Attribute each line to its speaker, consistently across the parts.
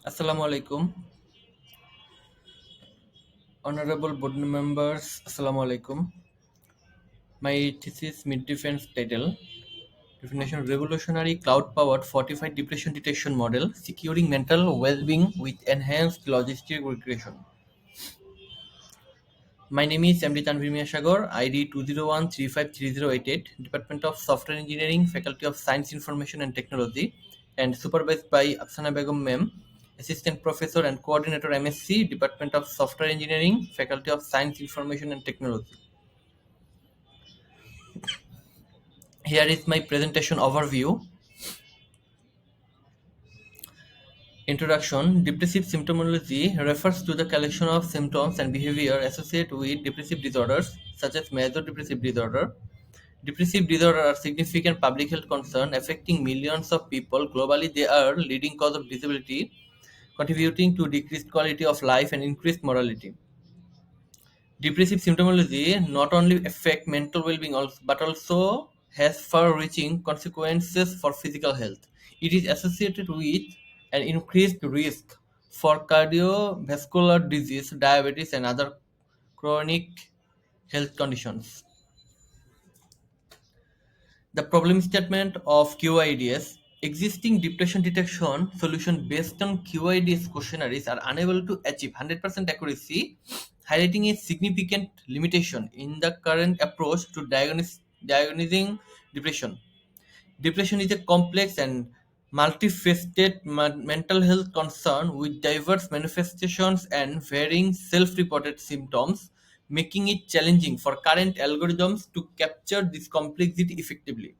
Speaker 1: Assalamu alaikum, honorable board members. Assalamu alaikum. My thesis mid defense title definition revolutionary cloud powered fortified depression detection model securing mental well being with enhanced logistic regression. My name is MD Tanvir Miyasagar, ID 201353088, Department of Software Engineering, Faculty of Science Information and Technology, and supervised by Afsana Begum Mem, Assistant Professor and Coordinator MSc, Department of Software Engineering, Faculty of Science Information and Technology. Here is my presentation overview. Introduction. Depressive symptomology refers to the collection of symptoms and behavior associated with depressive disorders, such as major depressive disorder. Depressive disorder are significant public health concern affecting millions of people globally. They are leading cause of disability, contributing to decreased quality of life and increased mortality. Depressive symptomology not only affect mental well-being but also has far-reaching consequences for physical health. It is associated with an increased risk for cardiovascular disease, diabetes, and other chronic health conditions. The problem statement of QIDS: existing depression detection solutions based on QIDS questionnaires are unable to achieve 100% accuracy, highlighting a significant limitation in the current approach to diagnosing depression. Depression is a complex and multifaceted mental health concern with diverse manifestations and varying self reported symptoms, making it challenging for current algorithms to capture this complexity effectively.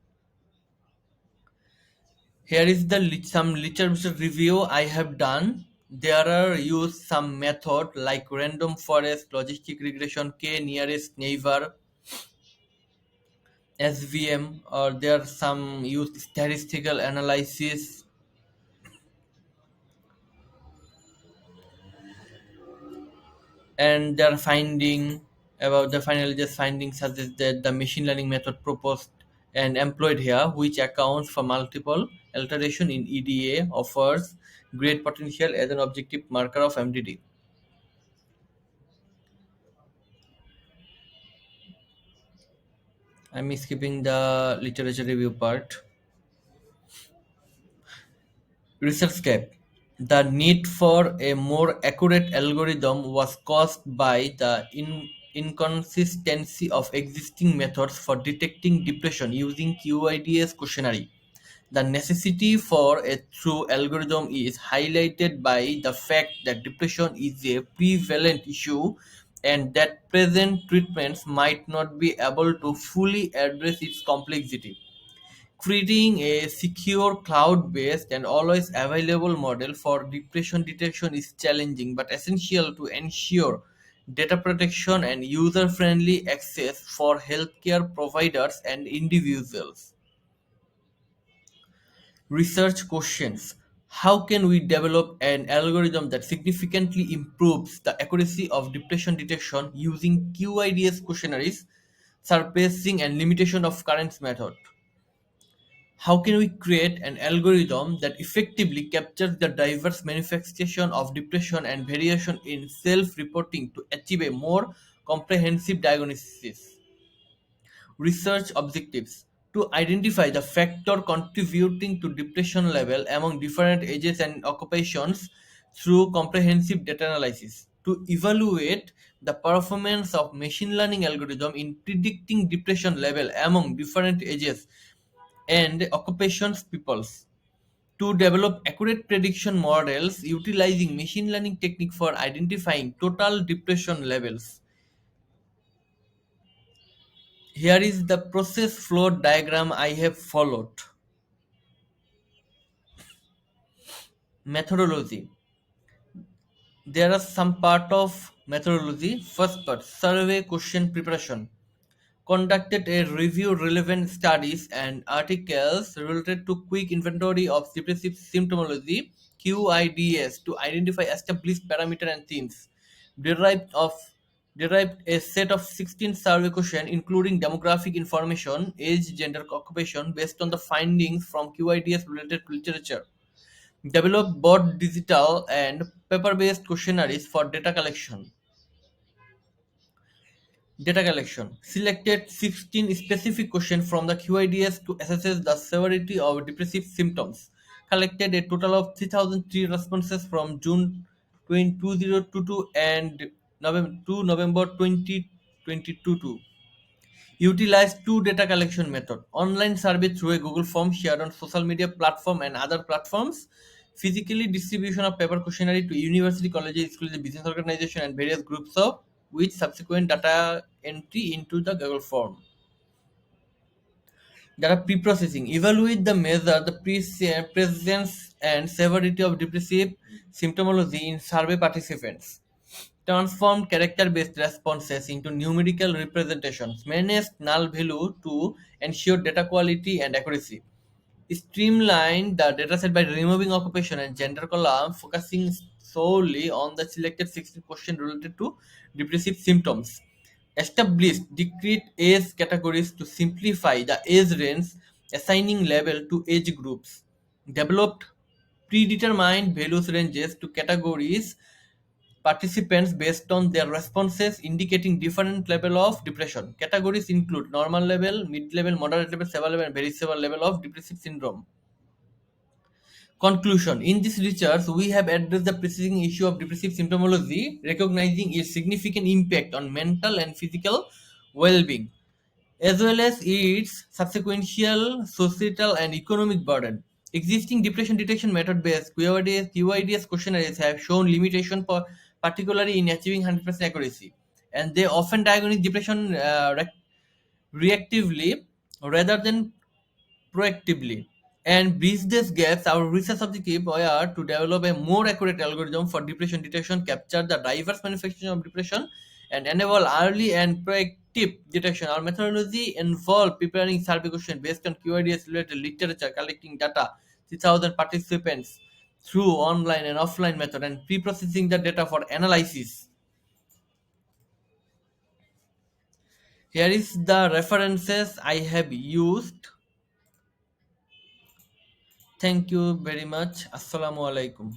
Speaker 1: Here is the some literature review I have done. There are used some method like random forest, logistic regression, k nearest neighbor, SVM, or there are some used statistical analysis, and their finding about the final just findings suggest that the machine learning method proposed and employed here, which accounts for multiple alteration in EDA, offers great potential as an objective marker of MDD. I'm skipping the literature review part. Research gap. The need for a more accurate algorithm was caused by the inconsistency of existing methods for detecting depression using QIDS questionnaire. The necessity for a true algorithm is highlighted by the fact that depression is a prevalent issue and that present treatments might not be able to fully address its complexity. Creating a secure cloud-based and always available model for depression detection is challenging but essential to ensure data protection and user-friendly access for healthcare providers and individuals. Research questions: how can we develop an algorithm that significantly improves the accuracy of depression detection using QIDS questionnaires, surpassing and limitation of current method? How can we create an algorithm that effectively captures the diverse manifestation of depression and variation in self-reporting to achieve a more comprehensive diagnosis? Research objectives: to identify the factor contributing to depression level among different ages and occupations through comprehensive data analysis, to evaluate the performance of machine learning algorithm in predicting depression level among different ages and occupations peoples, to develop accurate prediction models utilizing machine learning technique for identifying total depression levels. Here is the process flow diagram I have followed. Methodology. There are some part of methodology. First part, survey question preparation. Conducted a review relevant studies and articles related to quick inventory of depressive symptomology QIDS to identify established parameter and themes. Derived of derived a set of 16 survey questions including demographic information, age, gender, occupation based on the findings from QIDS related literature. Developed both digital and paper-based questionnaires for data collection. Data collection. Selected 16 specific questions from the QIDS to assess the severity of depressive symptoms. Collected a total of 3003 responses from June 2022 and November 2022. Utilize two data collection method: online survey through a Google form shared on social media platform and other platforms, physically distribution of paper questionnaire to university, colleges, schools, business organization, and various groups of with subsequent data entry into the Google form. Data pre-processing. Evaluate the measure the presence and severity of depressive symptomology in survey participants. Transform character-based responses into numerical representations. Manage null value to ensure data quality and accuracy. Streamline the dataset by removing occupation and gender column, focusing solely on the selected 60 questions related to depressive symptoms. Establish discrete age categories to simplify the age range, assigning level to age groups. Developed predetermined values ranges to categories participants based on their responses indicating different level of depression. Categories include normal level, mid level, moderate level, severe level, and very severe level of depressive syndrome. Conclusion. In this research, we have addressed the preceding issue of depressive symptomology, recognizing its significant impact on mental and physical well-being, as well as its subsequential societal and economic burden. Existing depression detection method-based QIDS questionnaires have shown limitation, particularly in achieving 100% accuracy, and they often diagnose depression reactively rather than proactively. And bridge these gaps, our research objective were to develop a more accurate algorithm for depression detection, capture the diverse manifestation of depression, and enable early and proactive detection. Our methodology involved preparing survey questions based on QIDS related literature, collecting data, 3,000 participants through online and offline method, and pre-processing the data for analysis. Here is the references I have used. Thank you very much. Assalamu alaikum.